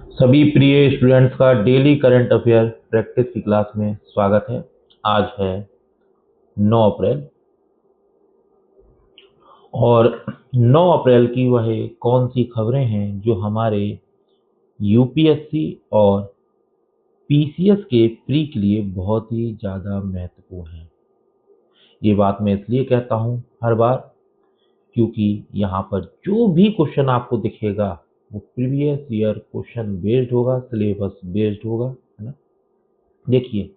सभी प्रिय स्टूडेंट्स का डेली करंट अफेयर प्रैक्टिस की क्लास में स्वागत है। आज है 9 अप्रैल और 9 अप्रैल की वह कौन सी खबरें हैं जो हमारे यूपीएससी और पीसीएस के प्री के लिए बहुत ही ज़्यादा महत्वपूर्ण है। ये बात मैं इसलिए कहता हूँ हर बार क्योंकि यहाँ पर जो भी क्वेश्चन आपको दिखेगा वो प्रीवियस ईयर क्वेश्चन बेस्ड होगा, सिलेबस बेस्ड होगा, है ना। देखिए,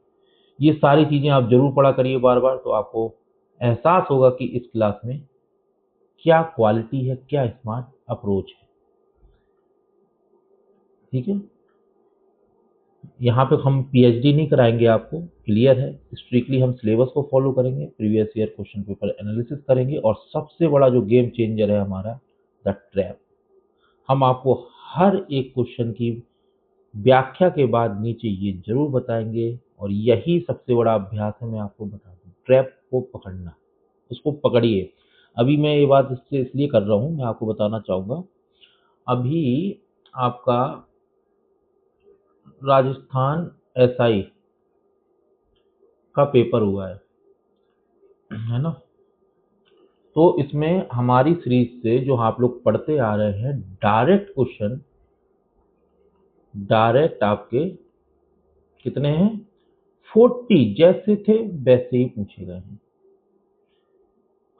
ये सारी चीज़ें आप जरूर पढ़ा करिए बार बार, तो आपको एहसास होगा कि इस क्लास में क्या क्वालिटी है, क्या स्मार्ट अप्रोच है। ठीक है, यहाँ पे हम पीएचडी नहीं कराएंगे आपको, क्लियर है। स्ट्रिक्टली हम सिलेबस को फॉलो करेंगे, previous year question paper analysis करेंगे और सबसे बड़ा जो गेम चेंजर है हमारा, द ट्रैप। हम आपको हर एक क्वेश्चन की व्याख्या के बाद नीचे ये जरूर बताएंगे और यही सबसे बड़ा अभ्यास है। मैं आपको बता दूं, ट्रैप को पकड़ना, उसको पकड़िए। अभी मैं ये बात इसलिए कर रहा हूँ, मैं आपको बताना चाहूँगा। अभी आपका राजस्थान एसआई का पेपर हुआ है ना। तो इसमें हमारी सीरीज से जो आप लोग पढ़ते आ रहे हैं, डायरेक्ट क्वेश्चन डायरेक्ट आपके कितने हैं, 40 जैसे थे वैसे ही पूछे गए हैं।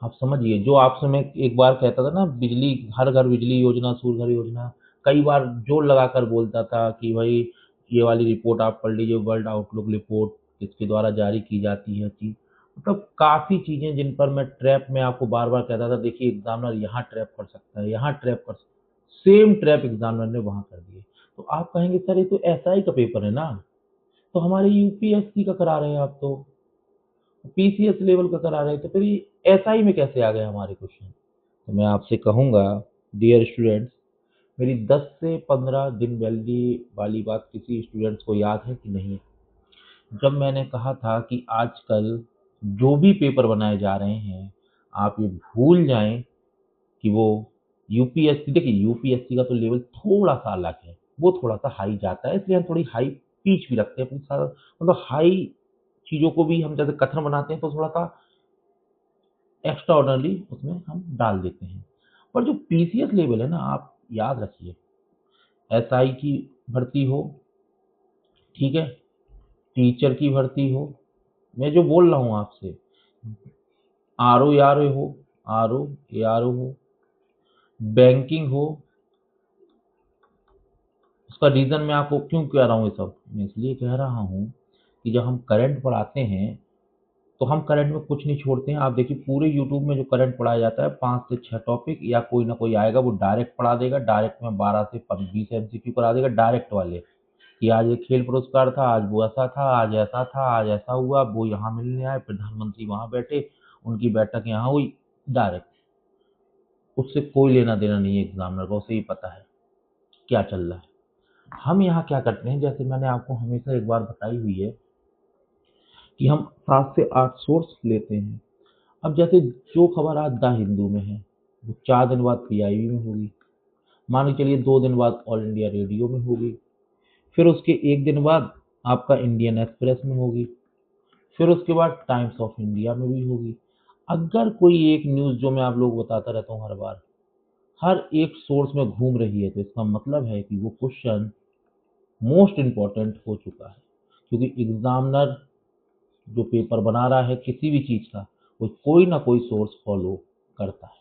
आप समझिए, जो आपसे मैं एक बार कहता था ना, बिजली हर घर बिजली योजना, सूर्य घर योजना, कई बार जोर लगाकर बोलता था कि भाई ये वाली रिपोर्ट आप पढ़ लीजिए, वर्ल्ड आउटलुक रिपोर्ट किसके द्वारा जारी की जाती है चीज। मतलब काफी चीजें जिन पर मैं ट्रैप में आपको बार बार कहता था, देखिए एग्जामिनर यहाँ ट्रैप कर सकता है, यहाँ ट्रैप कर सकता है, सेम ट्रैप एग्जामिनर ने वहां कर दिए। तो आप कहेंगे सर ये तो एसआई का पेपर है ना, तो हमारे यूपीएससी का करा रहे हैं आप, तो पीसीएस लेवल का करा रहे थे, फिर ये एसआई में कैसे आ गए हमारे क्वेश्चन। तो मैं आपसे कहूंगा डियर स्टूडेंट्स, मेरी 10 से 15 दिन पहले वाली बात किसी स्टूडेंट्स को याद है कि नहीं, जब मैंने कहा था कि आजकल जो भी पेपर बनाए जा रहे हैं आप ये भूल जाएं कि वो यूपीएससी, देखिए यूपीएससी का तो लेवल थोड़ा सा अलग है, वो थोड़ा सा हाई जाता है, इसलिए हम थोड़ी हाई पीच भी रखते हैं अपनी सारा, मतलब हाई चीज़ों को भी हम जैसे कथन बनाते हैं तो थोड़ा सा एक्स्ट्रा ऑर्डिनरी उसमें हम डाल देते हैं। पर जो पीसीएस लेवल है ना, आप याद रखिए, एसआई की भर्ती हो, ठीक है, टीचर की भर्ती हो, मैं जो बोल रहा हूँ आपसे, आर ओ आर हो, आर ओ आर ओ हो, बैंकिंग हो, उसका रीज़न मैं आपको क्यों कह रहा हूँ, ये सब मैं इसलिए कह रहा हूँ कि जब हम करंट पढ़ाते हैं तो हम करंट में कुछ नहीं छोड़ते हैं। आप देखिए पूरे यूट्यूब में जो करंट पढ़ाया जाता है, 5 से 6 टॉपिक या कोई ना कोई आएगा वो डायरेक्ट पढ़ा देगा, डायरेक्ट में 12 से 20 एमसीक्यू करा देगा, डायरेक्ट वाले कि आज ये खेल पुरस्कार था, आज वो ऐसा था, आज ऐसा था, आज ऐसा हुआ, वो यहाँ मिलने आए, प्रधानमंत्री वहाँ बैठे, उनकी बैठक यहाँ हुई, डायरेक्ट। उससे कोई लेना देना नहीं है एग्जामिनर को, उसे ही पता है क्या चल रहा है। हम यहाँ क्या करते हैं, जैसे मैंने आपको हमेशा एक बार बताई हुई है कि हम 7 से 8 सोर्स लेते हैं। अब जैसे जो खबर आज द हिंदू में है, वो 4 दिन बाद पीआईबी में होगी, मान के चलिए 2 दिन बाद ऑल इंडिया रेडियो में होगी, फिर उसके 1 दिन बाद आपका इंडियन एक्सप्रेस में होगी, फिर उसके बाद टाइम्स ऑफ इंडिया में भी होगी। अगर कोई एक न्यूज़ जो मैं आप लोग बताता रहता हूँ हर बार, हर एक सोर्स में घूम रही है, तो इसका मतलब है कि वो क्वेश्चन मोस्ट इम्पॉर्टेंट हो चुका है, क्योंकि एग्जामिनर जो पेपर बना रहा है किसी भी चीज़ का, वो कोई ना कोई सोर्स फॉलो करता है।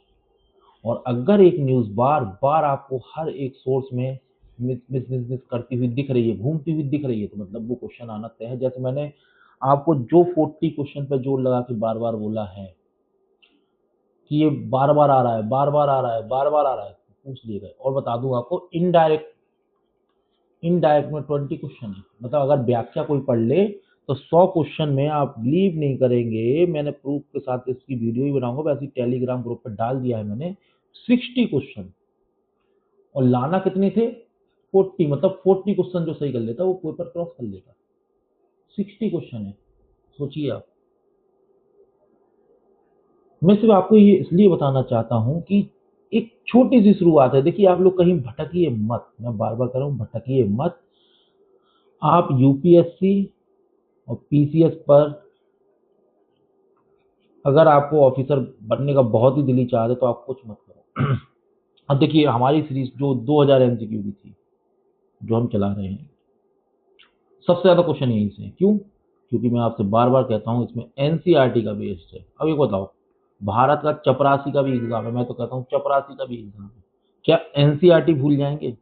और अगर एक न्यूज़ बार बार आपको हर एक सोर्स में मिस मिस मिस मिस करती हुई दिख रही है, घूमती हुई दिख रही है, तो मतलब वो क्वेश्चन आना तय है। जैसे मैंने आपको जो 40 क्वेश्चन पर जोर लगा के बार बार बोला है कि ये बार बार आ रहा है, बार बार आ रहा है, बार बार आ रहा है, पूछ लिए गए। और बता दूं आपको, इनडायरेक्ट इनडायरेक्ट में 20 क्वेश्चन है, मतलब अगर व्याख्या कोई पढ़ ले तो 100 क्वेश्चन में, आप बिलीव नहीं करेंगे, मैंने प्रूफ के साथ इसकी वीडियो ही बनाऊंगा, वैसे टेलीग्राम ग्रुप पर डाल दिया है मैंने, 60 क्वेश्चन। और लाना कितने थे, 40, मतलब 40 क्वेश्चन जो सही कर लेता वो पेपर क्रॉस कर लेता। 60 क्वेश्चन है, सोचिए आप। मैं सिर्फ आपको ये इसलिए बताना चाहता हूं कि एक छोटी सी शुरुआत है। देखिए आप लोग कहीं भटकिए मत, मैं बार बार कह रहा हूँ भटकिए मत। आप यूपीएससी और पीसीएस पर अगर आपको ऑफिसर बनने का बहुत ही दिली चाहत है तो आप कुछ मत करो। अब देखिए हमारी सीरीज जो 2000 एमसीक्यू की थी जो हम चला रहे हैं, सबसे ज्यादा क्वेश्चन यहीं से हैं। क्यों? क्योंकि मैं आपसे बार बार कहता हूँ इसमें एनसीईआरटी का बेस्ड है। अब एक बताओ, भारत का चपरासी का भी एग्जाम है, मैं तो कहता हूँ चपरासी का भी एग्जाम है, क्या एनसीईआरटी भूल जाएंगे?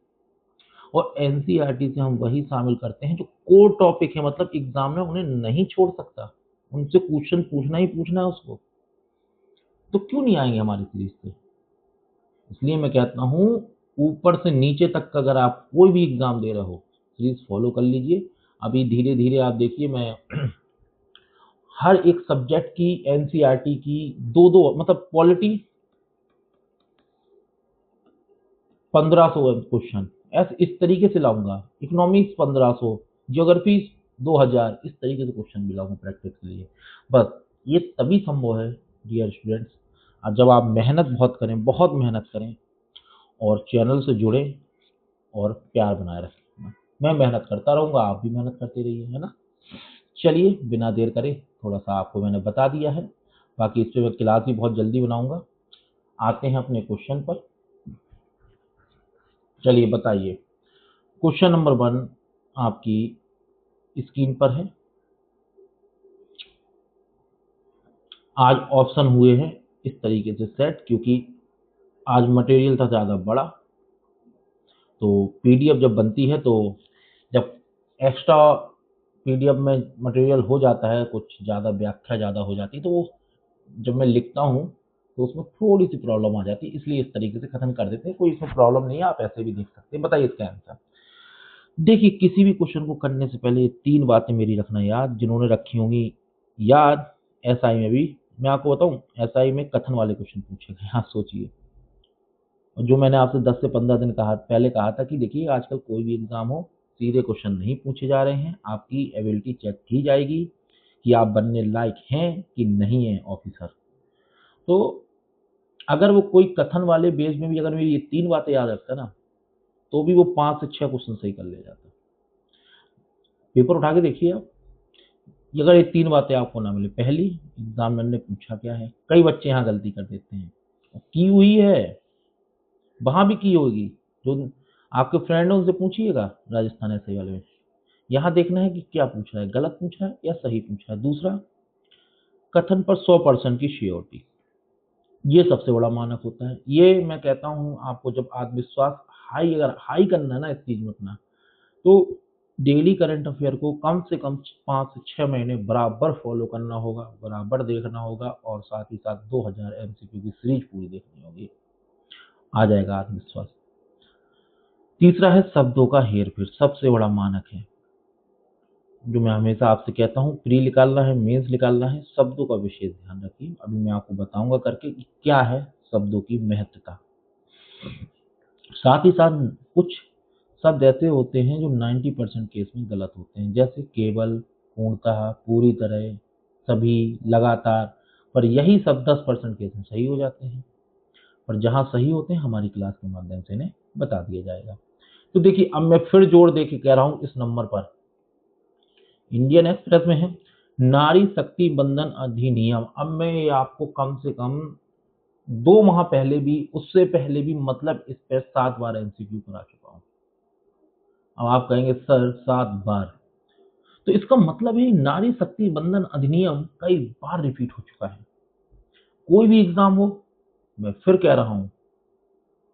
और एनसीईआरटी से हम वही शामिल करते हैं जो कोर टॉपिक है, मतलब एग्जाम में उन्हें नहीं छोड़ सकता, उनसे क्वेश्चन पूछना ही पूछना है उसको। तो क्यों नहीं आएंगे हमारी सीरीज से? इसलिए मैं कहता हूँ ऊपर से नीचे तक का अगर आप कोई भी एग्जाम दे रहे हो, सीरीज फॉलो कर लीजिए। अभी धीरे धीरे आप देखिए मैं हर एक सब्जेक्ट की एनसीईआरटी की दो दो मतलब पॉलिटी 1500 क्वेश्चन ऐसे इस तरीके से लाऊंगा, इकोनॉमिक्स 1500, ज्योग्राफी 2000, इस तरीके से क्वेश्चन भी लाऊंगा प्रैक्टिस के लिए। बस ये तभी संभव है डियर स्टूडेंट्स, जब आप मेहनत बहुत करें, बहुत मेहनत करें और चैनल से जुड़े और प्यार बनाए रखें। मैं मेहनत करता रहूंगा, आप भी मेहनत करते रहिए, है ना। चलिए बिना देर करे, थोड़ा सा आपको मैंने बता दिया है, बाकी इस पे मैं क्लास भी बहुत जल्दी बनाऊंगा। आते हैं अपने क्वेश्चन पर। चलिए बताइए, क्वेश्चन नंबर 1 आपकी स्क्रीन पर है। आज ऑप्शन हुए हैं इस तरीके से सेट, क्योंकि आज मटेरियल था ज़्यादा बड़ा, तो पीडीएफ जब बनती है तो जब एक्स्ट्रा पीडीएफ में मटेरियल हो जाता है, कुछ ज़्यादा व्याख्या ज़्यादा हो जाती है, तो वो जब मैं लिखता हूँ तो उसमें थोड़ी सी प्रॉब्लम आ जाती है, इसलिए इस तरीके से खत्म कर देते हैं। कोई इसमें प्रॉब्लम नहीं है, आप ऐसे भी देख सकते हैं। बताइए इसका आंसर। देखिए किसी भी क्वेश्चन को करने से पहले ये 3 बातें मेरी रखना याद, जिन्होंने रखी होंगी याद। एसआई में भी मैं आपको बताऊं, एसआई में कथन वाले क्वेश्चन पूछे गए, हाँ सोचिए। और जो मैंने आपसे 10 से 15 दिन पहले कहा था कि देखिए आजकल कोई भी एग्जाम हो, सीधे क्वेश्चन नहीं पूछे जा रहे हैं, आपकी एबिलिटी चेक की जाएगी कि आप बनने लायक हैं कि नहीं है ऑफिसर। तो अगर वो कोई कथन वाले बेस में भी अगर मेरी ये 3 बातें याद रखता ना, तो भी वो 5 से 6 क्वेश्चन सही कर ले जाता। पेपर उठा के देखिए आप, ये अगर ये 3 बातें आपको ना मिले, पहली, एग्जामिनर ने पूछा क्या है। कई बच्चे यहाँ गलती कर देते हैं, की हुई है वहां भी की होगी, जो आपके फ्रेंड है उनसे पूछिएगा राजस्थान ऐसे वाले में। यहाँ देखना है कि क्या पूछा है, गलत पूछा है या सही पूछा है। दूसरा, कथन पर 100% की श्योरिटी, ये सबसे बड़ा मानक होता है। ये मैं कहता हूँ आपको, जब आत्मविश्वास हाई अगर हाई करना है ना इस चीज में अपना, तो डेली करंट अफेयर को कम से कम 5 से 6 महीने बराबर फॉलो करना होगा, बराबर देखना होगा, और साथ ही साथ 2000 एमसीक्यू की सीरीज पूरी देखनी होगी, आ जाएगा आत्मविश्वास। तीसरा है शब्दों का हेर फेर, सबसे बड़ा मानक है जो मैं हमेशा आपसे कहता हूँ, प्री निकालना है, मेंस निकालना है, शब्दों का विशेष ध्यान रखिए। अभी मैं आपको बताऊंगा करके कि क्या है शब्दों की महत्ता। साथ ही साथ कुछ शब्द ऐसे होते हैं जो 90% केस में गलत होते हैं, जैसे केवल, पूर्णतः, पूरी तरह, सभी, लगातार। पर यही सब 10% केस में सही हो जाते हैं, और जहां सही होते हैं हमारी क्लास के माध्यम से इन्हें बता दिया जाएगा। तो देखिए अब मैं फिर जोड़ दे के कह रहा हूं, इस नंबर पर इंडियन एक्सप्रेस में है नारी शक्ति बंधन अधिनियम। अब मैं ये आपको कम से कम 2 माह पहले भी, उससे पहले भी, मतलब इस पर 7 बार एमसीक्यू करा चुका हूँ। अब आप कहेंगे सर 7 बार, तो इसका मतलब है नारी शक्ति बंधन अधिनियम कई बार रिपीट हो चुका है। कोई भी एग्जाम हो, मैं फिर कह रहा हूं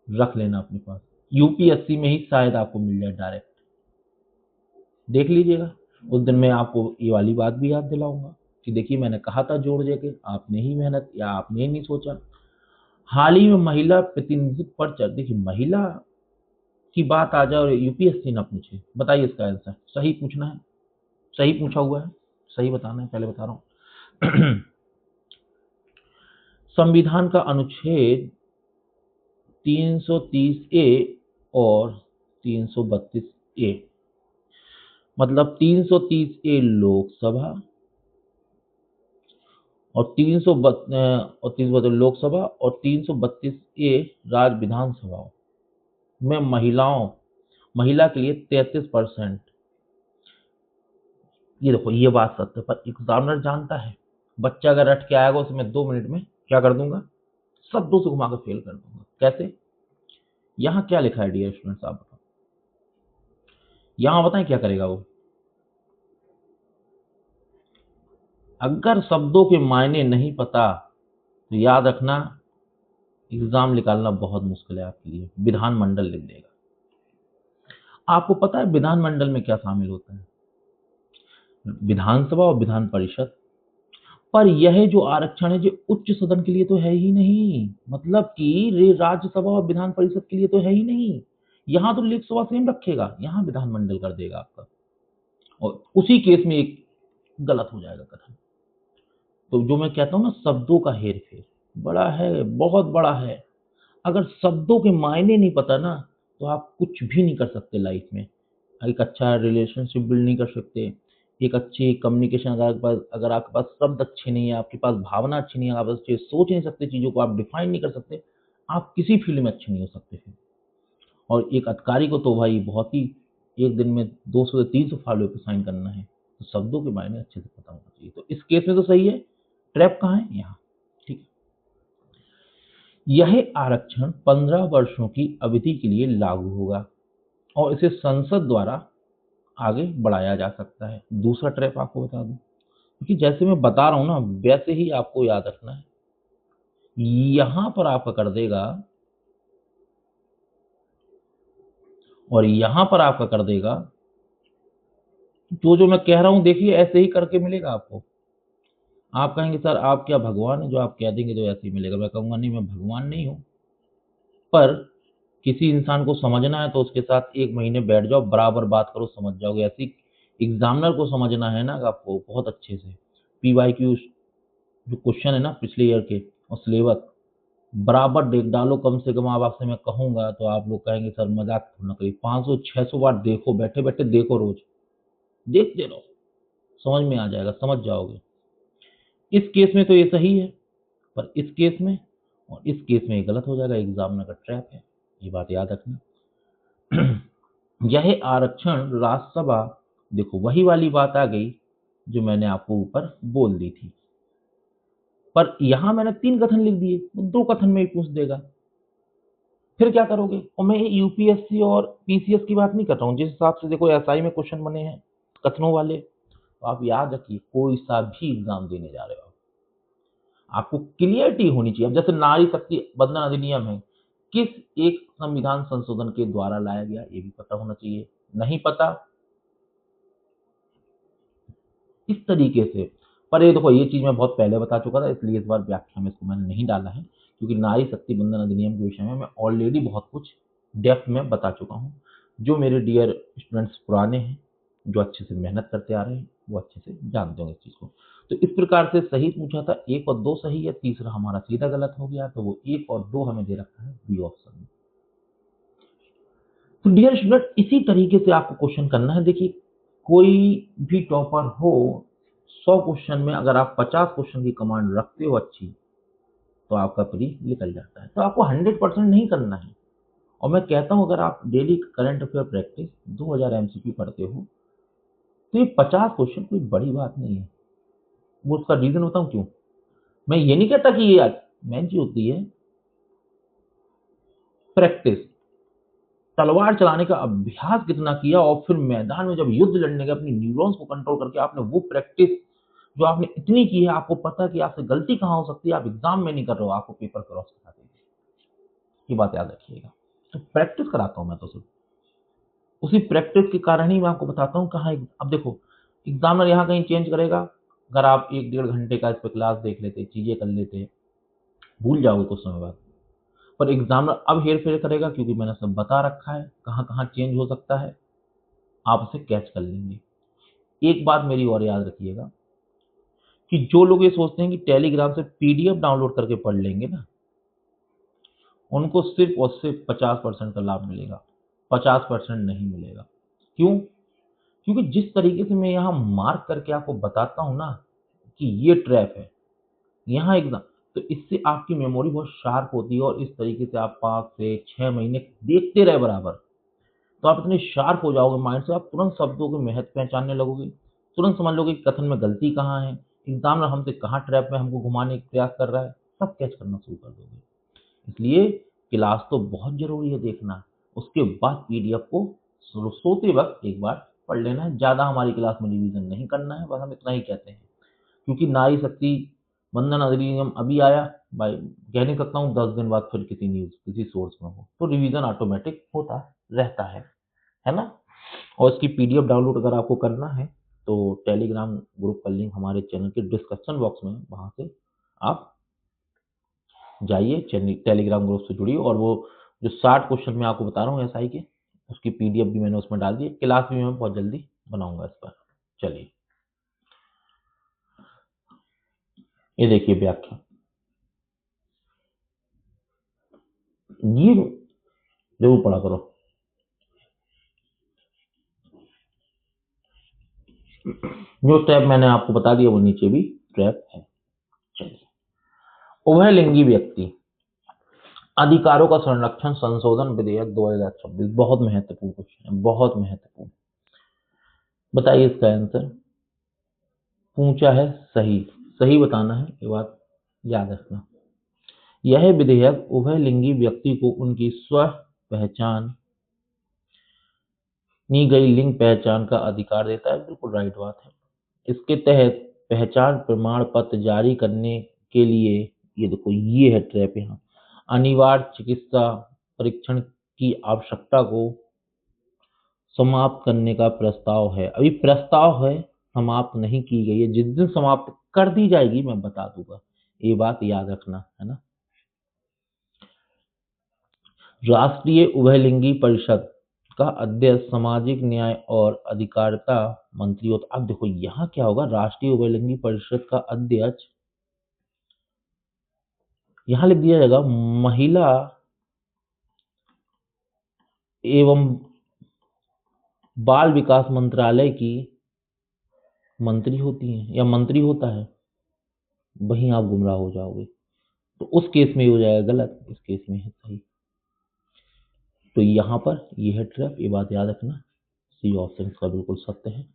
रख लेना अपने पास, यूपीएससी में ही शायद आपको मिल जाए डायरेक्ट, देख लीजिएगा। उस दिन मैं आपको ये वाली बात भी याद दिलाऊंगा कि देखिए मैंने कहा था जोड़ दे के, आपने ही मेहनत या आपने ही नहीं सोचा। हाल ही में महिला प्रतिनिधित्व पर देखिए महिला की बात आ जाए और यूपीएससी ना पूछे, बताइए इसका आंसर। सही पूछना है, सही पूछा हुआ है, सही बताना है, पहले बता रहा हूं। संविधान का अनुच्छेद 330 ए और 332 ए, मतलब 330 ए लोकसभा और 332 लोकसभा और 332 ए राज्य विधानसभाओं में महिला के लिए 33%। ये देखो ये बात सत्य है, पर एग्जामिनर जानता है बच्चा अगर रट के आएगा उसमें 2 मिनट में क्या कर दूंगा, शब्दों से घुमा कर फेल कर दूंगा। कैसे? यहाँ क्या लिखा है डियर स्टूडेंट्स, आप बताओ। यहाँ बताएं क्या करेगा वो। अगर शब्दों के मायने नहीं पता तो याद रखना एग्जाम निकालना बहुत मुश्किल है आपके लिए। विधानमंडल लिख देगा। आपको पता है विधानमंडल में क्या शामिल होता है? विधानसभा और विधान परिषद। पर यह जो आरक्षण है जो उच्च सदन के लिए तो है ही नहीं, मतलब कि राज्यसभा और विधान परिषद के लिए तो है ही नहीं। यहाँ तो लोकसभा सेम रखेगा, यहाँ विधानमंडल कर देगा आपका, और उसी केस में एक गलत हो जाएगा कथन। तो जो मैं कहता हूँ ना, शब्दों का हेर फेर बड़ा है, बहुत बड़ा है। अगर शब्दों के मायने नहीं पता ना तो आप कुछ भी नहीं कर सकते लाइफ में। एक अच्छा रिलेशनशिप बिल्ड नहीं कर सकते, एक अच्छी कम्युनिकेशन अगर आपके पास शब्द अच्छे नहीं है, आपके पास भावना अच्छी नहीं है, आप अच्छे सोच नहीं सकते, चीज़ों को आप डिफाइन नहीं कर सकते, आप किसी फील्ड में अच्छे नहीं हो सकते फिर। और एक अधिकारी को तो भाई बहुत ही एक दिन में 200 से 300 फाइलों पे साइन करना है, तो शब्दों के मायने अच्छे से पता होना चाहिए। तो इस केस में तो सही है। ट्रैप कहाँ है? यहाँ। ठीक है। यह आरक्षण 15 वर्षों की अवधि के लिए लागू होगा और इसे संसद द्वारा आगे बढ़ाया जा सकता है। दूसरा ट्रैप आपको बता दूं, क्योंकि जैसे मैं बता रहा हूं ना वैसे ही आपको याद रखना है। यहां पर आपका कर देगा और यहां पर आपका कर देगा, जो मैं कह रहा हूं देखिए ऐसे ही करके मिलेगा आपको। आप कहेंगे सर आप क्या भगवान है जो आप कह देंगे तो ऐसे ही मिलेगा। मैं कहूंगा नहीं, मैं भगवान नहीं हूं, पर किसी इंसान को समझना है तो उसके साथ 1 महीने बैठ जाओ, बराबर बात करो, समझ जाओगे। ऐसी एग्जामिनर को समझना है ना आपको बहुत अच्छे से, PYQ जो क्वेश्चन है ना पिछले ईयर के और सिलेबस बराबर देख डालो। कम से कम आप आपसे मैं कहूंगा तो आप लोग कहेंगे सर मजाक थोड़ा ना करिए, 500-600 बार देखो, बैठे बैठे देखो, रोज देखते रहो, समझ में आ जाएगा, समझ जाओगे। इस केस में तो ये सही है, पर इस केस में और इस केस में ये गलत हो जाएगा। एग्जामिनर का ट्रैप है, ये बात याद रखना। यह आरक्षण राज्यसभा, देखो वही वाली बात आ गई जो मैंने आपको ऊपर बोल दी थी, पर यहां मैंने 3 कथन लिख दिए, वो 2 कथन में ही पूछ देगा। फिर क्या करोगे? और मैं यूपीएससी और पीसीएस की बात नहीं कर रहा हूँ, जिस हिसाब से देखो एसआई में क्वेश्चन बने हैं कथनों वाले, तो आप याद रखिए कोई सा भी एग्जाम देने जा रहे हो आपको क्लियरिटी होनी चाहिए। अब जैसे नारी शक्ति बंधन अधिनियम है, किस एक संविधान संशोधन के द्वारा लाया गया ये भी पता होना चाहिए। नहीं पता इस तरीके से, पर ये देखो ये चीज मैं बहुत पहले बता चुका था, इसलिए इस बार व्याख्या में इसको मैंने नहीं डाला है, क्योंकि नारी शक्ति बंधन अधिनियम के विषय में मैं ऑलरेडी बहुत कुछ डेप्थ में बता चुका हूँ। जो मेरे डियर स्टूडेंट्स पुराने हैं, जो अच्छे से मेहनत करते आ रहे हैं, वो अच्छे से जानते होंगे इस चीज को। तो इस प्रकार से सही पूछा था, 1 और 2 सही है, तीसरा हमारा सीधा गलत हो गया, तो वो 1 और 2 हमें दे रखा है बी ऑप्शन में। तो डियर स्टूडेंट इसी तरीके से आपको क्वेश्चन करना है। देखिए कोई भी टॉपर हो, 100 क्वेश्चन में अगर आप 50 क्वेश्चन की कमांड रखते हो अच्छी, तो आपका प्री निकल जाता है। तो आपको 100% नहीं करना है। और मैं कहता हूं अगर आप daily current affair practice 2000 MCQ पढ़ते हो तो ये 50 क्वेश्चन कोई बड़ी बात नहीं है। वो उसका रीजन बताऊं क्यों? मैं ये नहीं कहता कि ये मेन चीज होती है प्रैक्टिस, तलवार चलाने का अभ्यास कितना किया, और फिर मैदान में जब युद्ध लड़ने का अपनी न्यूरॉन्स को कंट्रोल करके आपने वो प्रैक्टिस जो आपने इतनी की है, आपको पता है कि आपसे गलती कहाँ हो सकती है, आप एग्जाम में नहीं कर रहे हो, आपको पेपर क्रॉस करा देंगे। ये बात याद रखिएगा। तो प्रैक्टिस कराता हूं मैं तो सिर्फ, उसी प्रैक्टिस के कारण ही मैं आपको बताता हूँ कहाँ। अब देखो एग्जामिनर यहाँ कहीं चेंज करेगा, अगर आप 1-1.5 घंटे का इस पर क्लास देख लेते, चीजें कर लेते, भूल जाओगे कुछ समय बाद। पर एग्जामिनर अब हेर फेर करेगा, क्योंकि मैंने सब बता रखा है कहाँ कहाँ चेंज हो सकता है, आप उसे कैच कर लेंगे। एक बात मेरी और याद रखिएगा कि जो लोग ये सोचते हैं कि टेलीग्राम से PDF डाउनलोड करके पढ़ लेंगे ना, उनको सिर्फ और सिर्फ 50% का लाभ मिलेगा, 50% नहीं मिलेगा। क्यों? क्योंकि जिस तरीके से मैं यहाँ मार्क करके आपको बताता हूं ना कि ये ट्रैप है, यहाँ एग्जाम, तो इससे आपकी मेमोरी बहुत शार्प होती है और इस तरीके से आप 5 से 6 महीने देखते रहे बराबर, तो आप इतने शार्प हो जाओगे माइंड से, आप तुरंत शब्दों के महत्व पहचानने लगोगे, तुरंत समझ लोगे कि कथन में गलती कहाँ है, एग्जामिनर हमसे कहाँ ट्रैप में हमको घुमाने का प्रयास कर रहा है, सब कैच करना शुरू कर दोगे। इसलिए क्लास तो बहुत ज़रूरी है देखना, उसके बाद पीडीएफ को सोते वक़्त एक बार पढ़ लेना है, ज़्यादा हमारी क्लास में रिवीजन नहीं करना है, बस हम इतना ही कहते हैं। क्योंकि नारी शक्ति वंदन अधिनियम अभी आया, भाई कह नहीं सकता हूँ 10 दिन बाद फिर किसी न्यूज़ किसी सोर्स में हो, तो रिवीजन ऑटोमेटिक होता रहता है ना? और इसकी पीडीएफ डाउनलोड अगर आपको करना है, तो टेलीग्राम ग्रुप का लिंक हमारे चैनल के डिस्क्रिप्शन बॉक्स में है, वहाँ से आप जाइए, टेलीग्राम ग्रुप से जुड़िए और वो जो 60 क्वेश्चन मैं आपको बता रहा हूँ एसआई के, उसकी पीडीएफ भी मैंने उसमें डाल दी है, क्लास भी मैं बहुत जल्दी बनाऊंगा इस पर। चलिए, ये देखिए व्याख्या, ये जरूर पढ़ा करो। जो ट्रैप मैंने आपको बता दिया वो नीचे भी ट्रैप है। चलिए, उभयलिंगी व्यक्ति अधिकारों का संरक्षण संशोधन विधेयक 2026 बहुत महत्वपूर्ण क्वेश्चन है, बहुत महत्वपूर्ण। बताइए इसका आंसर, पूछा है सही, सही बताना है, ये बात याद रखना। यह विधेयक उभयलिंगी व्यक्ति को उनकी स्व पहचान नी गई लिंग पहचान का अधिकार देता है, बिल्कुल राइट बात है। इसके तहत पहचान प्रमाण पत्र जारी करने के लिए, ये देखो ये है ट्रैप, यहाँ अनिवार्य चिकित्सा परीक्षण की आवश्यकता को समाप्त करने का प्रस्ताव है। अभी प्रस्ताव है, समाप्त नहीं की गई है, जिस दिन समाप्त कर दी जाएगी मैं बता दूंगा, ये बात याद रखना है ना। राष्ट्रीय उभयलिंगी परिषद का अध्यक्ष सामाजिक न्याय और अधिकारिता मंत्री होता। अब देखो यहाँ क्या होगा, राष्ट्रीय उभयलिंगी परिषद का अध्यक्ष, यहाँ लिख दिया जाएगा महिला एवं बाल विकास मंत्रालय की मंत्री होती है या मंत्री होता है, वहीं आप गुमराह हो जाओगे। तो उस केस में हो जाएगा गलत, इस केस में है सही। तो यहाँ पर यह है ट्रैप, ये बात याद रखना, सी ऑप्शन का बिल्कुल सत्य है।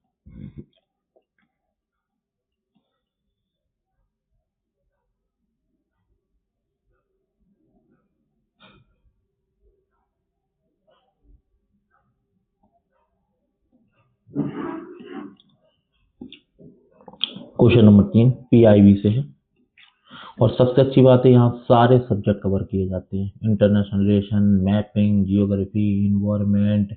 क्वेश्चन नंबर 3 पीआईबी से है और सबसे अच्छी बात है यहाँ सारे सब्जेक्ट कवर किए जाते हैं, international relation, mapping, geography, environment,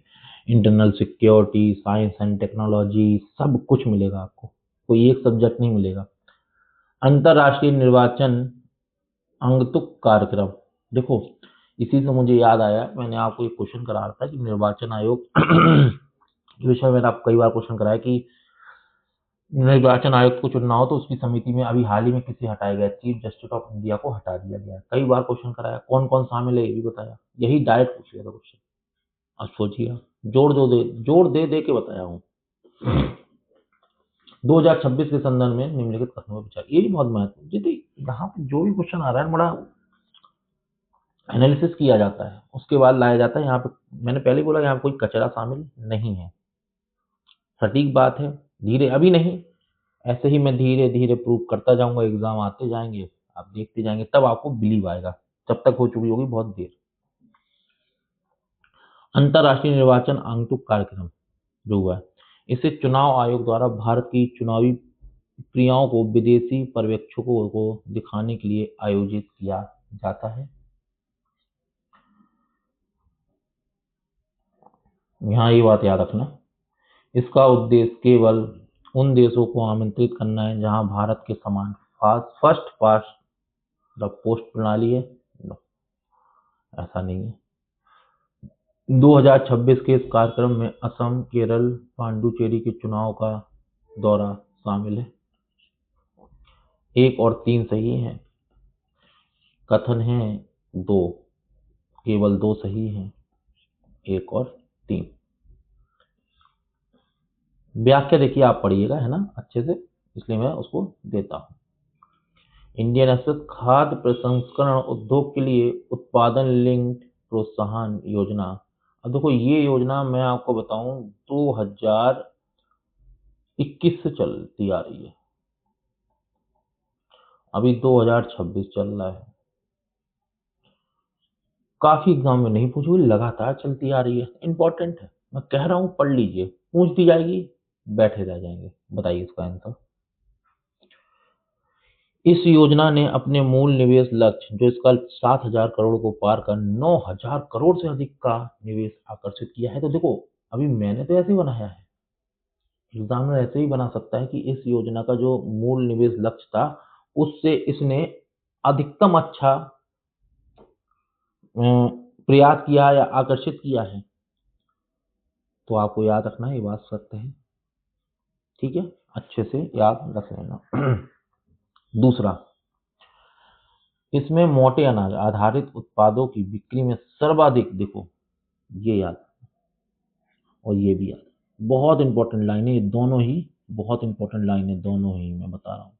internal security, science and technology, सब कुछ मिलेगा आपको, कोई एक सब्जेक्ट नहीं मिलेगा। अंतरराष्ट्रीय निर्वाचन अंगतुक कार्यक्रम, देखो इसी से मुझे याद आया, मैंने आपको एक क्वेश्चन करा रहा था कि निर्वाचन आयोग विषय में मैंने आपको कई बार क्वेश्चन कराया कि निर्वाचन आयुक्त को चुनना हो तो उसकी समिति में अभी हाल ही में किसे हटाया गया, चीफ जस्टिस ऑफ इंडिया को हटा दिया गया। कई बार क्वेश्चन कराया, कौन कौन शामिल है ये भी बताया, यही डायरेक्ट पूछ लिया था क्वेश्चन। अब सोचिए, जोड़ दे दे के बताया हूँ। 2026 के संदर्भ में निम्नलिखित कथनों पर विचार, ये भी बहुत महत्वपूर्ण, यदि यहाँ पे जो भी क्वेश्चन आ रहा है बड़ा एनालिसिस किया जाता है, उसके बाद लाया जाता है। यहाँ पे मैंने पहले बोला यहाँ पे कोई कचरा शामिल नहीं है, सटीक बात है। धीरे अभी नहीं, ऐसे ही मैं धीरे धीरे प्रूव करता जाऊंगा, एग्जाम आते जाएंगे, आप देखते जाएंगे, तब आपको बिलीव आएगा, जब तक हो चुकी होगी बहुत देर। अंतरराष्ट्रीय निर्वाचन आंगतुक कार्यक्रम जो हुआ है, इसे चुनाव आयोग द्वारा भारत की चुनावी प्रक्रियाओं को विदेशी पर्यवेक्षकों को दिखाने के लिए आयोजित किया जाता है। यहाँ ये बात याद रखना, इसका उद्देश्य केवल उन देशों को आमंत्रित करना है जहां भारत के समान फर्स्ट पास्ट द पोस्ट प्रणाली है। ऐसा नहीं है। 2026 के इस कार्यक्रम में असम, केरल, पांडुचेरी के चुनाव का दौरा शामिल है। 1 और 3 सही है, कथन है 2, केवल 2 सही हैं, 1 और 3। व्याख्या देखिए आप पढ़िएगा, है ना, अच्छे से, इसलिए मैं उसको देता हूँ। इंडियन एक्सप्रेस खाद्य प्रसंस्करण उद्योग के लिए उत्पादन लिंक्ड प्रोत्साहन योजना। अब देखो ये योजना मैं आपको बताऊं 2021 से चलती आ रही है, अभी 2026 चल रहा है। काफी एग्जाम में नहीं पूछी हुई, लगातार चलती आ रही है, इंपॉर्टेंट है। मैं कह रहा हूं पढ़ लीजिए, पूछ दी जाएगी बैठे रह जाएंगे। बताइए इसका आंसर। इस योजना ने अपने मूल निवेश लक्ष्य जो इसका 7,000 करोड़ को पार कर 9,000 करोड़ से अधिक का निवेश आकर्षित किया है। तो देखो अभी मैंने तो ऐसे ही बनाया है, एग्जामिनर ऐसे ही बना सकता है कि इस योजना का जो मूल निवेश लक्ष्य था उससे इसने अधिकतम अच्छा प्रयास किया या आकर्षित किया है। तो आपको याद रखना है, ये बात सत्य है, ठीक है, अच्छे से याद रख लेना। दूसरा, इसमें मोटे अनाज आधारित उत्पादों की बिक्री में सर्वाधिक, देखो ये याद और ये भी याद, बहुत इंपॉर्टेंट लाइन है ये दोनों ही, बहुत इंपॉर्टेंट लाइन है दोनों ही, मैं बता रहा हूँ।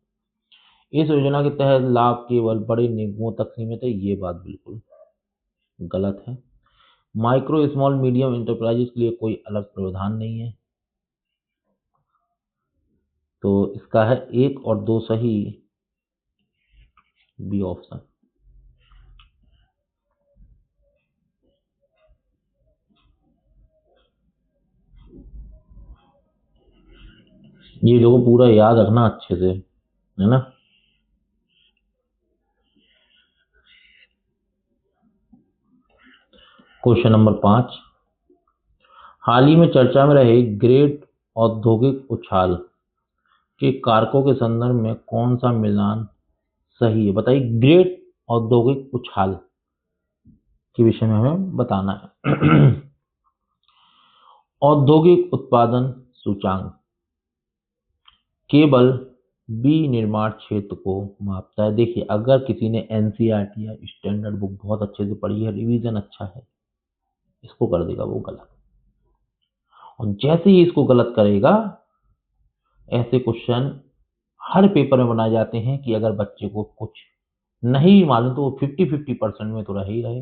इस योजना के तहत लाभ केवल बड़े निगमों तक सीमित है, ये बात बिल्कुल गलत है। माइक्रो स्मॉल मीडियम इंटरप्राइजेस के लिए कोई अलग प्रावधान नहीं है। तो इसका है 1 और 2 सही, बी ऑप्शन। ये लोगों को पूरा याद रखना अच्छे से, है ना। क्वेश्चन नंबर 5, हाल ही में चर्चा में रहे ग्रेट औद्योगिक उछाल के कारकों के संदर्भ में कौन सा मिलान सही है। बताइए, ग्रेट औद्योगिक उछाल के विषय में हमें बताना है। औद्योगिक उत्पादन सूचांक केवल विनिर्माण क्षेत्र को मापता है। देखिए अगर किसी ने एनसीईआरटी या स्टैंडर्ड बुक बहुत अच्छे से पढ़ी है, रिवीजन अच्छा है, इसको कर देगा वो गलत। और जैसे ही इसको गलत करेगा, ऐसे क्वेश्चन हर पेपर में बनाए जाते हैं कि अगर बच्चे को कुछ नहीं भी मालूम तो वो 50-50% में तो रह ही रहे,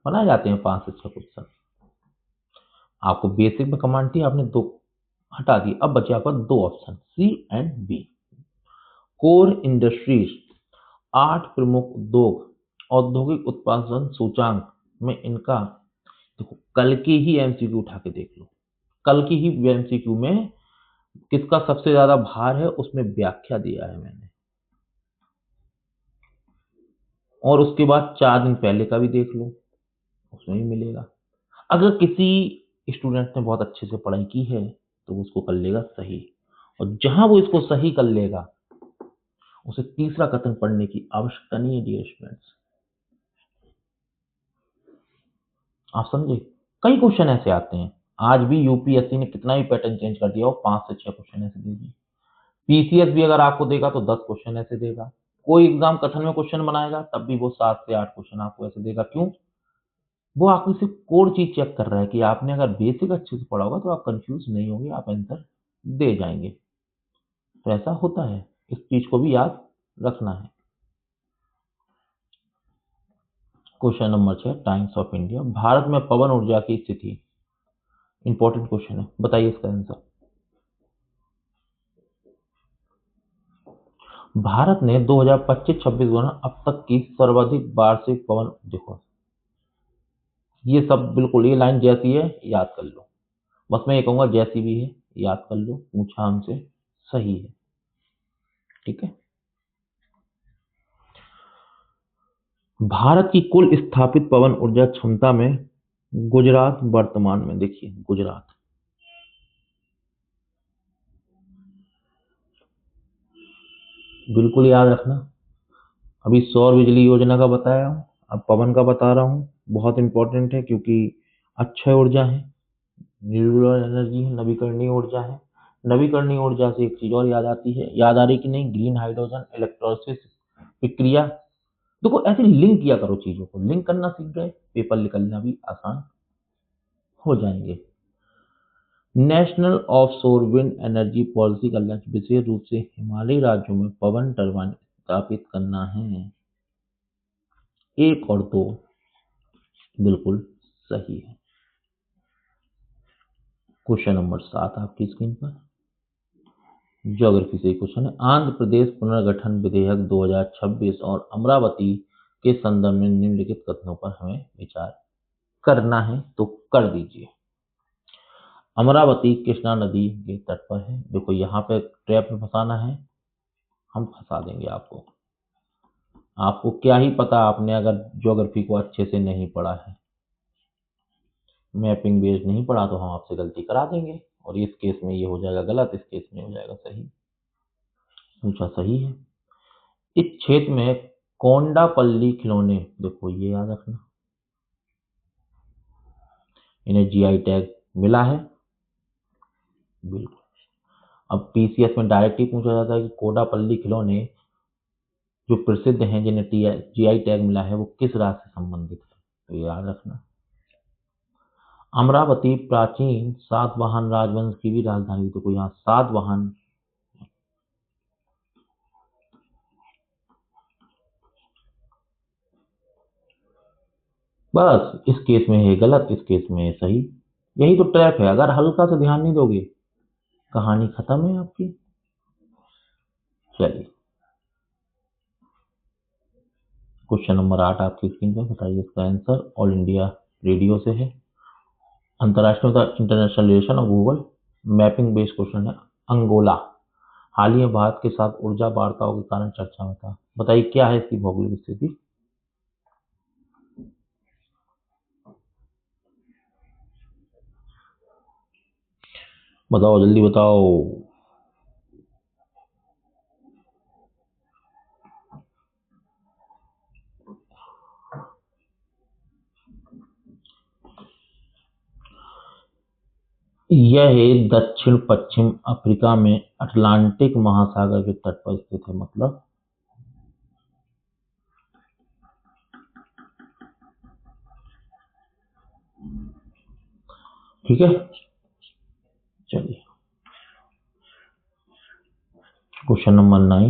बनाए जाते हैं 5 से 6 क्वेश्चन। आपको बेसिक में कमांड थी, आपने 2 हटा दी, अब बचे आपका 2 option C and B. Core industries 8 प्रमुख उद्योग औद्योगिक उत्पादन सूचांक में इनका, देखो कल की ही एमसीक्यू उठा के देख लो, कल की ही एमसीक्यू में किसका सबसे ज्यादा भार है उसमें व्याख्या दिया है मैंने, और उसके बाद 4 दिन पहले का भी देख लो, उसमें भी मिलेगा। अगर किसी स्टूडेंट ने बहुत अच्छे से पढ़ाई की है तो वो उसको कर लेगा सही, और जहां वो इसको सही कर लेगा उसे तीसरा कथन पढ़ने की आवश्यकता नहीं है डियर स्टूडेंट्स। आप समझे, कई क्वेश्चन ऐसे आते हैं, आज भी यूपीएससी ने कितना ही पैटर्न चेंज कर दिया हो, 5 से 6 क्वेश्चन ऐसे दे दिए। पीसीएस भी अगर आपको देगा तो 10 क्वेश्चन ऐसे देगा। कोई एग्जाम कथन में क्वेश्चन बनाएगा तब भी वो 7 से 8 क्वेश्चन आपको ऐसे देगा। क्यों? वो आपको सिर्फ कोर चीज चेक कर रहा है कि आपने अगर बेसिक अच्छे से पढ़ा होगा तो आप कंफ्यूज नहीं होंगे, आप आंसर दे जाएंगे। तो ऐसा होता है, इस चीज को भी याद रखना है। Question number 6, times of India, Bharat में पवन ऊर्जा की स्थिति, इंपॉर्टेंट क्वेश्चन है, बताइए इसका आंसर। भारत ने 2025-26 दौरान अब तक की सर्वाधिक वार्षिक पवन, देखो ये सब बिल्कुल ये लाइन जैसी है याद कर लो, बस मैं ये कहूंगा जैसी भी है याद कर लो, पूछा हमसे सही है, ठीक है। भारत की कुल स्थापित पवन ऊर्जा क्षमता में गुजरात वर्तमान में, देखिए गुजरात, बिल्कुल याद रखना। अभी सौर बिजली योजना का बताया हूं, अब पवन का बता रहा हूं, बहुत इंपॉर्टेंट है क्योंकि अक्षय ऊर्जा है, रिन्यूएबल एनर्जी है, नवीकरणीय ऊर्जा है। नवीकरणीय ऊर्जा से एक चीज और याद आती है, याद आ रही कि नहीं, ग्रीन हाइड्रोजन इलेक्ट्रोलिसिस प्रक्रिया। देखो ऐसे लिंक किया करो, चीजों को लिंक करना सीख गए, पेपर निकलना भी आसान हो जाएंगे। National offshore wind energy policy का लक्ष्य विशेष रूप से हिमालयी राज्यों में पवन टरबाइन स्थापित करना है। 1 और 2 बिल्कुल सही है। क्वेश्चन नंबर 7 आपकी स्क्रीन पर ज्योग्राफी से क्वेश्चन है। आंध्र प्रदेश पुनर्गठन विधेयक 2026 और अमरावती के संदर्भ में निम्नलिखित कथनों पर हमें विचार करना है, तो कर दीजिए। अमरावती कृष्णा नदी के तट पर है। देखो यहाँ पे ट्रैप में फंसाना है, हम फंसा देंगे आपको। आपको क्या ही पता, आपने अगर ज्योग्राफी को अच्छे से नहीं पढ़ा है, मैपिंग बेस्ड नहीं पढ़ा, तो हम आपसे गलती करा देंगे और इस केस में ये हो जाएगा गलत, इस केस में हो जाएगा सही। पूछा सही है। इस क्षेत्र में कोंडापल्ली खिलौने, देखो ये याद रखना, इन्हें जीआई टैग मिला है। बिल्कुल। अब पीसीएस में डायरेक्ट ही पूछा जाता है कि कोंडापल्ली खिलौने जो प्रसिद्ध हैं, जिन्हें जीआई टैग मिला है, वो किस राज्य से संबंधित है, तो ये याद रखना। अमरावती प्राचीन सातवाहन राजवंश की भी राजधानी, तो कोई यहाँ सातवाहन, बस इस केस में है गलत, इस केस में है सही। यही तो ट्रैप है, अगर हल्का सा ध्यान नहीं दोगे कहानी खत्म है आपकी। चलिए क्वेश्चन नंबर 8 आपकी स्क्रीन पर, बताइए इसका आंसर। ऑल इंडिया रेडियो से है। अंतर्राष्ट्रीय इंटरनेशनल रिलेशन और गूगल मैपिंग बेस्ड क्वेश्चन है। अंगोला हाल ही में भारत के साथ ऊर्जा वार्ताओं के कारण चर्चा में था। बताइए क्या है इसकी भौगोलिक स्थिति। बताओ जल्दी बताओ। यह दक्षिण पश्चिम अफ्रीका में अटलांटिक महासागर के तट पर स्थित है। मतलब ठीक है। चलिए क्वेश्चन नंबर 9,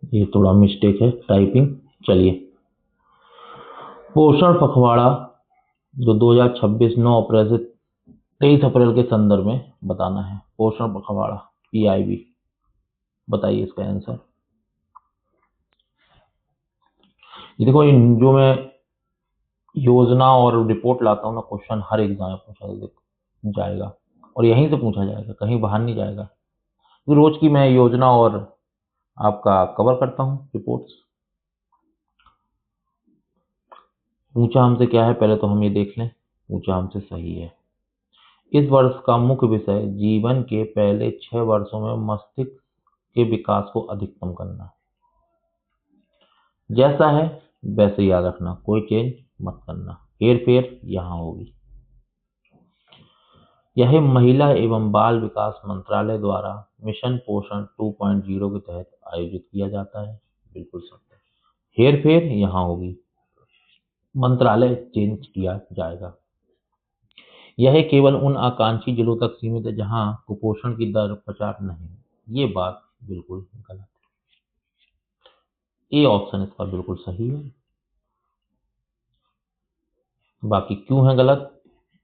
ये थोड़ा मिस्टेक है टाइपिंग। चलिए पोषण पखवाड़ा जो 2026 9 अप्रैल से 23 अप्रैल के संदर्भ में बताना है। पोषण पखवाड़ा PIB, बताइए इसका आंसर। ये देखो, जो मैं योजना और रिपोर्ट लाता हूँ ना, क्वेश्चन हर एग्जाम में पूछा जाएगा और यहीं से पूछा जाएगा, कहीं बाहर नहीं जाएगा। तो रोज की मैं योजना और आपका कवर करता हूँ रिपोर्ट्स। पूछा हमसे क्या है, पहले तो हम ये देख लें। पूछा हमसे सही है। इस वर्ष का मुख्य विषय जीवन के पहले 6 वर्षों में मस्तिष्क के विकास को अधिकतम करना। जैसा है वैसे याद रखना, कोई चेंज मत करना, हेर फेर यहाँ होगी। यह महिला एवं बाल विकास मंत्रालय द्वारा मिशन पोषण 2.0 के तहत आयोजित किया जाता है। बिल्कुल सत्य, हेर फेर यहाँ होगी, मंत्रालय चेंज किया जाएगा। यह केवल उन आकांक्षी जिलों तक सीमित है जहां कुपोषण की दर 50 नहीं। ये बात बिल्कुल गलत है। ए ऑप्शन इसका बिल्कुल सही है। बाकी क्यों है गलत,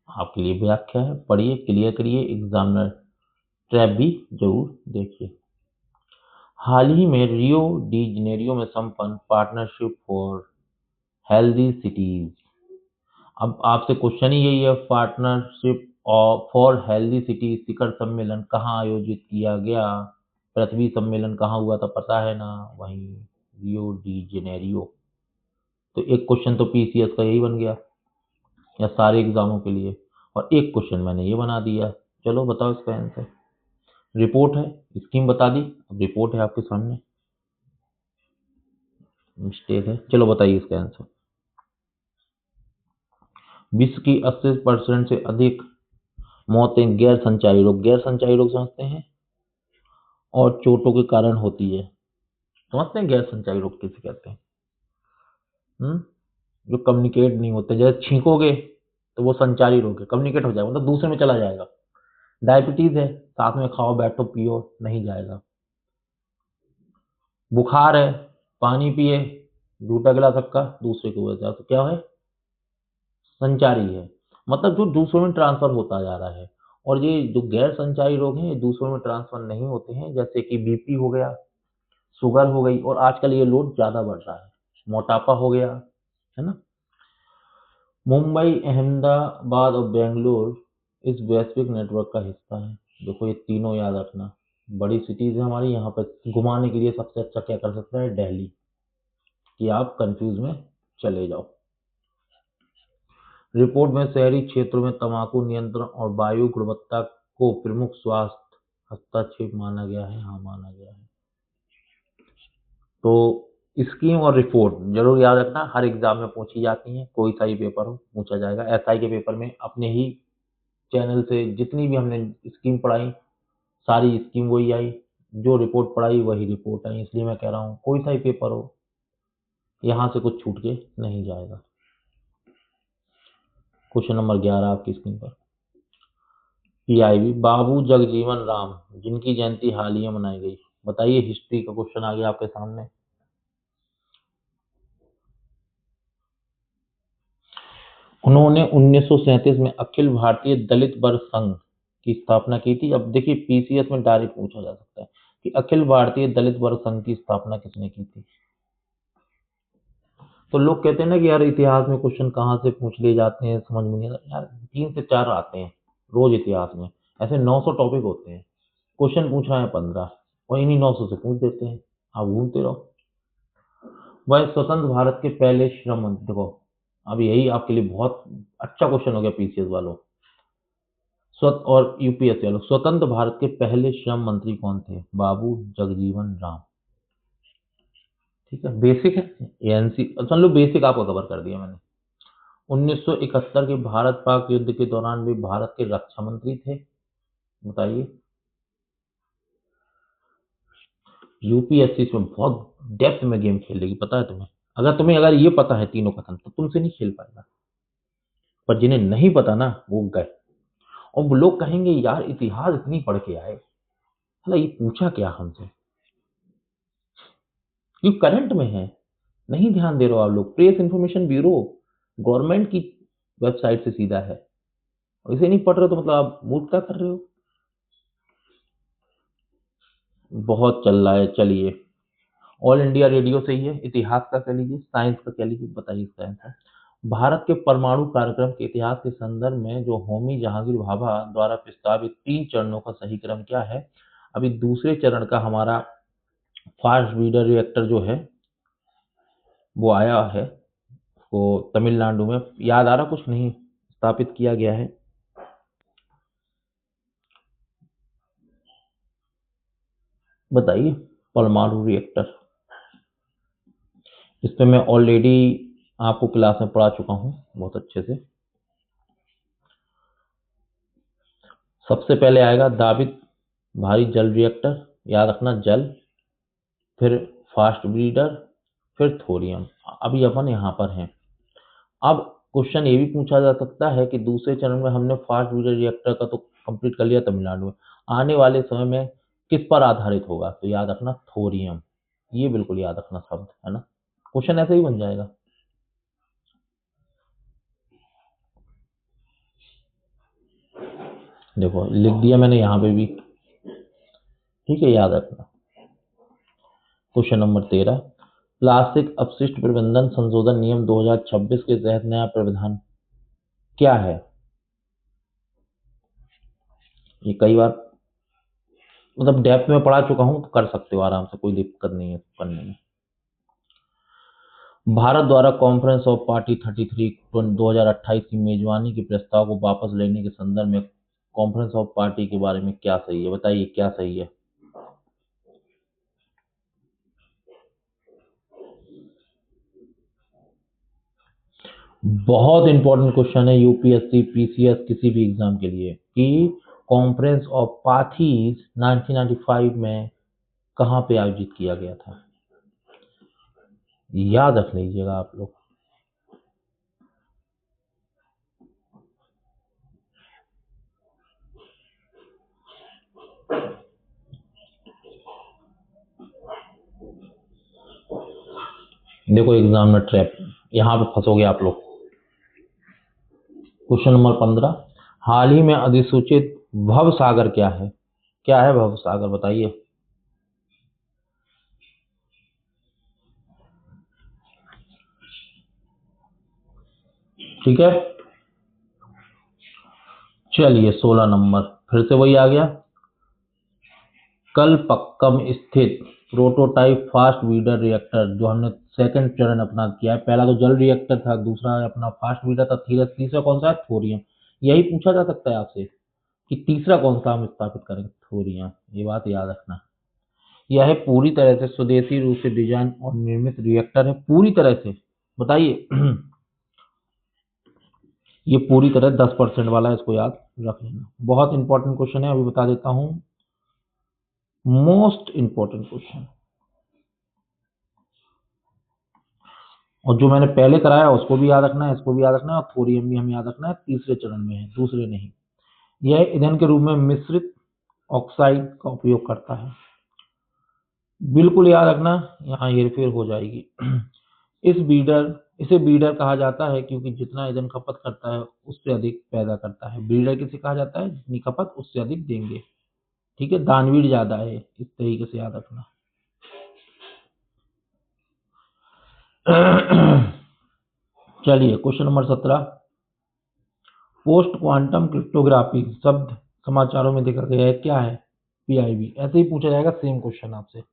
आपके लिए व्याख्या है, पढ़िए, क्लियर करिए, एग्जामिनर ट्रैप भी जरूर देखिए। हाल ही में रियो डी जनेरियो में संपन्न पार्टनरशिप फॉर हेल्दी सिटीज, अब आपसे क्वेश्चन ही यही है, पार्टनरशिप फॉर हेल्दी सिटी शिखर सम्मेलन कहाँ आयोजित किया गया। पृथ्वी सम्मेलन कहाँ हुआ था पता है ना, वहीं रियो डी जेनेरियो। तो एक क्वेश्चन तो पीसीएस का यही बन गया या सारे एग्जामों के लिए, और एक क्वेश्चन मैंने ये बना दिया। चलो बताओ इसका आंसर। रिपोर्ट है, स्कीम बता दी, अब रिपोर्ट है आपके सामने, मिस्टेक है। चलो बताइए इसका आंसर। विश्व की 80% से अधिक मौतें गैर संचारी रोग, गैर संचारी रोग समझते हैं, और चोटों के कारण होती है। समझते हैं गैर संचारी रोग किसे कहते हैं? जो कम्युनिकेट नहीं होते, जैसे छींकोगे तो वो संचारी रोग है, कम्युनिकेट हो जाएगा, मतलब दूसरे में चला जाएगा। डायबिटीज है, साथ में खाओ बैठो पियो, नहीं जाएगा। बुखार है, पानी पिए, झूठा गिला सक्का, दूसरे को हो जाए, तो क्या है, संचारी है, मतलब जो दूसरों में ट्रांसफर होता जा रहा है। और ये जो गैर संचारी रोग हैं ये दूसरों में ट्रांसफर नहीं होते हैं, जैसे कि बीपी हो गया, शुगर हो गई, और आजकल ये लोड ज्यादा बढ़ रहा है, मोटापा हो गया, है ना। मुंबई, अहमदाबाद और बेंगलोर इस वैश्विक नेटवर्क का हिस्सा है। देखो ये तीनों याद रखना, बड़ी सिटीज है हमारी, यहाँ पर घुमाने के लिए सबसे अच्छा क्या कर सकता है, दिल्ली, कि आप कंफ्यूज में चले जाओ। रिपोर्ट में शहरी क्षेत्रों में तंबाकू नियंत्रण और वायु गुणवत्ता को प्रमुख स्वास्थ्य हस्तक्षेप माना गया है। हाँ, माना गया है। तो स्कीम और रिपोर्ट जरूर याद रखना, हर एग्जाम में पूछी जाती है, कोई सा ही पेपर हो पूछा जाएगा। एसआई के पेपर में अपने ही चैनल से जितनी भी हमने स्कीम पढ़ाई, सारी स्कीम वही आई, जो रिपोर्ट पढ़ाई वही रिपोर्ट आई, इसलिए मैं कह रहा हूँ कोई सा ही पेपर हो, यहाँ से कुछ छूट के नहीं जाएगा। क्वेश्चन नंबर 11 आपकी स्क्रीन पर, पीआईबी बाबू जगजीवन राम, जिनकी जयंती हाल ही में मनाई गई, बताइए। हिस्ट्री का क्वेश्चन आ गया आपके सामने। उन्होंने 1937 में अखिल भारतीय दलित वर्ग संघ की स्थापना की थी। अब देखिए पीसीएस में डायरेक्ट पूछा जा सकता है कि अखिल भारतीय दलित वर्ग संघ की स्थापना किसने की थी। तो लोग कहते हैं ना कि यार इतिहास में क्वेश्चन कहाँ से पूछ लिए जाते हैं, समझ में नहीं आता यार। 3 से 4 आते हैं रोज इतिहास में, ऐसे 900 टॉपिक होते हैं, क्वेश्चन पूछ रहे हैं 15, और इन्हीं 900 से पूछ देते हैं, आप घूमते रहो। वह स्वतंत्र भारत के पहले श्रम मंत्री, देखो अब यही आपके लिए बहुत अच्छा क्वेश्चन हो गया पीसीएस वालों और यूपीएससी वालों। स्वतंत्र भारत के पहले श्रम मंत्री कौन थे, बाबू जगजीवन राम। ठीक है, बेसिक है, एएनसी समझ लो, बेसिक आपको कवर कर दिया मैंने। 1971 के भारत पाक युद्ध के दौरान भी भारत के रक्षा मंत्री थे, बताइए। यूपीएससी इसमें बहुत डेप्थ में गेम खेलेगी, पता है तुम्हें। अगर ये पता है तीनों कथन तो तुमसे नहीं खेल पाएगा, पर जिन्हें नहीं पता ना वो गए। और वो लोग कहेंगे यार इतिहास इतनी पढ़ के आए, मतलब ये पूछा क्या हमसे, ये करंट में है, नहीं ध्यान दे रहे हो आप लोग। प्रेस इंफॉर्मेशन ब्यूरो गवर्नमेंट की वेबसाइट से सीधा है, और इसे नहीं पढ़ रहे हो तो मतलब आप मूर्खता कर रहे हो। बहुत चल रहा है, चलिए। ऑल इंडिया रेडियो से ही है, इतिहास का कह लीजिए, साइंस का कह लीजिए, बताइए इसका आंसर। भारत के परमाणु कार्यक्रम के इतिहास के संदर्भ में जो होमी जहांगीर भाभा द्वारा प्रस्तावित 3 चरणों का सही क्रम क्या है। अभी दूसरे चरण का हमारा फास्ट ब्रीडर रिएक्टर जो है वो आया है, वो तमिलनाडु में, याद आ रहा कुछ नहीं, स्थापित किया गया है। बताइए, परमाणु रिएक्टर, इस पे मैं ऑलरेडी आपको क्लास में पढ़ा चुका हूँ बहुत अच्छे से। सबसे पहले आएगा दाबित भारी जल रिएक्टर, याद रखना जल, फिर फास्ट ब्रीडर, फिर थोरियम। अभी अपन यहाँ पर हैं। अब क्वेश्चन ये भी पूछा जा सकता है कि दूसरे चरण में हमने फास्ट ब्रीडर रिएक्टर का तो कंप्लीट कर लिया तमिलनाडु में, आने वाले समय में किस पर आधारित होगा, तो याद रखना थोरियम, ये बिल्कुल याद रखना शब्द, है ना। क्वेश्चन ऐसे ही बन जाएगा। देखो लिख दिया मैंने यहाँ पे भी, ठीक है, याद रखना। क्वेश्चन नंबर 13, प्लास्टिक अपशिष्ट प्रबंधन संशोधन नियम 2026 के तहत नया प्रावधान क्या है। ये कई बार मतलब डेप्थ में पढ़ा चुका हूं, तो कर सकते हो आराम से, कोई दिक्कत नहीं है करने में। भारत द्वारा कॉन्फ्रेंस ऑफ पार्टी 33 2028 की मेजबानी के प्रस्ताव को वापस लेने के संदर्भ में कॉन्फ्रेंस ऑफ पार्टी के बारे में क्या सही है, बताइए क्या सही है। बहुत इंपॉर्टेंट क्वेश्चन है यूपीएससी पीसीएस किसी भी एग्जाम के लिए, कि कॉन्फ्रेंस ऑफ पार्टीज 1995 में कहाँ पे आयोजित किया गया था, याद रख लीजिएगा आप लोग। देखो एग्जाम में ट्रैप, यहाँ पे फंसोगे आप लोग। क्वेश्चन नंबर 15, हाल ही में अधिसूचित भव सागर क्या है? क्या है भव सागर, बताइए। ठीक है, चलिए 16 नंबर फिर से वही आ गया। कलपक्कम स्थित प्रोटोटाइप फास्ट ब्रीडर रिएक्टर, जो हमने सेकंड चरण अपना किया है। पहला तो जल रिएक्टर था, दूसरा अपना फास्ट ब्रीडर था, तीसरा कौन सा है? थोरियम। यही पूछा जा सकता है आपसे कि तीसरा कौन सा हम स्थापित करेंगे? थोरियम। ये बात याद रखना। यह पूरी तरह से स्वदेशी रूप से डिजाइन और निर्मित रिएक्टर है, पूरी तरह से। बताइए ये पूरी तरह 10% वाला है, इसको याद रख लेना। बहुत इंपॉर्टेंट क्वेश्चन है, अभी बता देता हूं। मोस्ट इंपॉर्टेंट क्वेश्चन, और जो मैंने पहले कराया उसको भी याद रखना है, इसको भी याद रखना है, और थोरियम भी हमें याद रखना है। तीसरे चरण में है, दूसरे नहीं। यह ईंधन के रूप में मिश्रित ऑक्साइड का उपयोग करता है। बिल्कुल याद रखना, यहाँ हेरफेर हो जाएगी। इसे बीडर कहा जाता है क्योंकि जितना ईंधन खपत करता है उससे अधिक पैदा करता है। ब्रीडर किसे कहा जाता है? जितनी खपत उससे अधिक देंगे। ठीक है, दानवीर ज्यादा है, इस तरीके से याद रखना। चलिए question number 17, post quantum cryptography शब्द समाचारों में देखा गया है, क्या है? पीआईबी। ऐसे ही पूछा जाएगा सेम क्वेश्चन आपसे।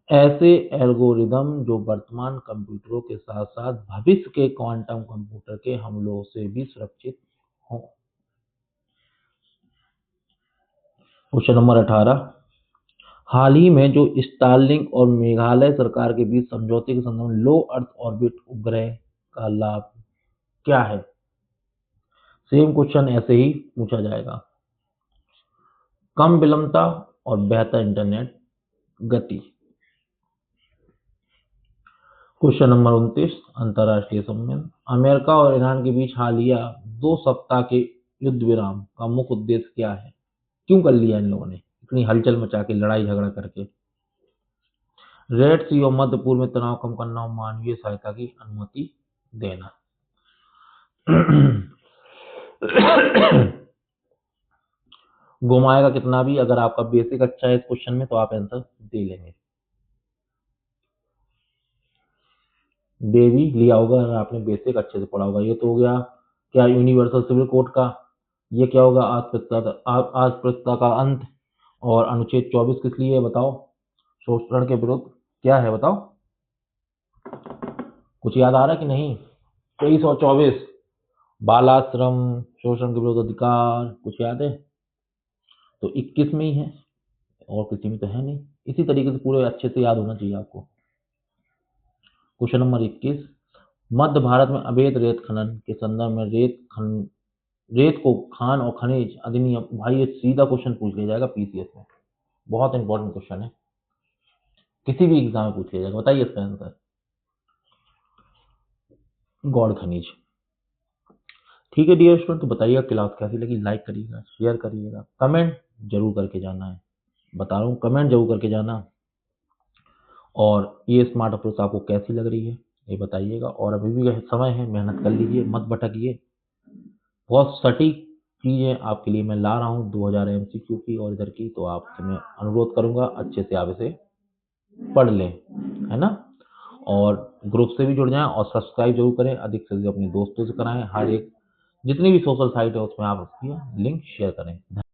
ऐसे एल्गोरिदम जो वर्तमान कंप्यूटरों के साथ साथ भविष्य के क्वांटम कंप्यूटर के हमलों से भी सुरक्षित हों। क्वेश्चन नंबर 18, हाल ही में जो स्टारलिंक और मेघालय सरकार के बीच समझौते के संदर्भ में लो अर्थ ऑर्बिट उपग्रह का लाभ क्या है? सेम क्वेश्चन ऐसे ही पूछा जाएगा। कम विलंबता और बेहतर इंटरनेट गति। क्वेश्चन नंबर 29, अंतरराष्ट्रीय सम्मेलन, अमेरिका और ईरान के बीच हालिया 2 सप्ताह के युद्ध विराम का मुख्य उद्देश्य क्या है? क्यों कर लिया इन लोगों ने इतनी हलचल मचा के, लड़ाई झगड़ा करके? रेड सी और मध्य पूर्व में तनाव कम करना और मानवीय सहायता की अनुमति देना। घुमाएगा कितना भी, अगर आपका बेसिक अच्छा है इस क्वेश्चन में तो आप आंसर दे लेंगे। बेबी लिया होगा अगर आपने बेसिक अच्छे से पढ़ा होगा। ये तो हो गया क्या, यूनिवर्सल सिविल कोड का। ये क्या होगा? अस्पृश्यता का अंत। और अनुच्छेद 24 किस लिए है बताओ? शोषण के विरुद्ध। क्या है बताओ? कुछ याद आ रहा है कि नहीं? 23 और 24, बालाश्रम, शोषण के विरुद्ध अधिकार, कुछ याद है? तो 21 में ही है, और किसी में तो है नहीं। इसी तरीके से पूरे अच्छे से याद होना चाहिए आपको। क्वेश्चन नंबर 21, मध्य भारत में अवैध रेत खनन के संदर्भ में रेत को खान और खनिज अधिनियम। भाई ये सीधा क्वेश्चन पूछ लिया जाएगा पीसीएस में, बहुत इंपॉर्टेंट क्वेश्चन है, किसी भी एग्जाम में पूछ लिया जाएगा। बताइए इसका आंसर। गौड़ खनिज। ठीक है डियर स्टूडेंट, तो बताइएगा क्लास कैसी लगी, लाइक करिएगा, शेयर करिएगा, कमेंट जरूर करके जाना है। बता रहा हूँ, कमेंट जरूर करके जाना। और ये स्मार्ट अप्रोच आपको कैसी लग रही है ये बताइएगा। और अभी भी समय है, मेहनत कर लीजिए, मत भटकिए। बहुत सटीक चीज़ें आपके लिए मैं ला रहा हूँ 2000 MCQ की और इधर की, तो आपसे मैं अनुरोध करूँगा अच्छे से आप इसे पढ़ लें, है ना। और ग्रुप से भी जुड़ जाएं और सब्सक्राइब जरूर करें, अधिक से अधिक अपने दोस्तों से कराएं। हर एक जितनी भी सोशल साइट है उसमें आप उसकी लिंक शेयर करें।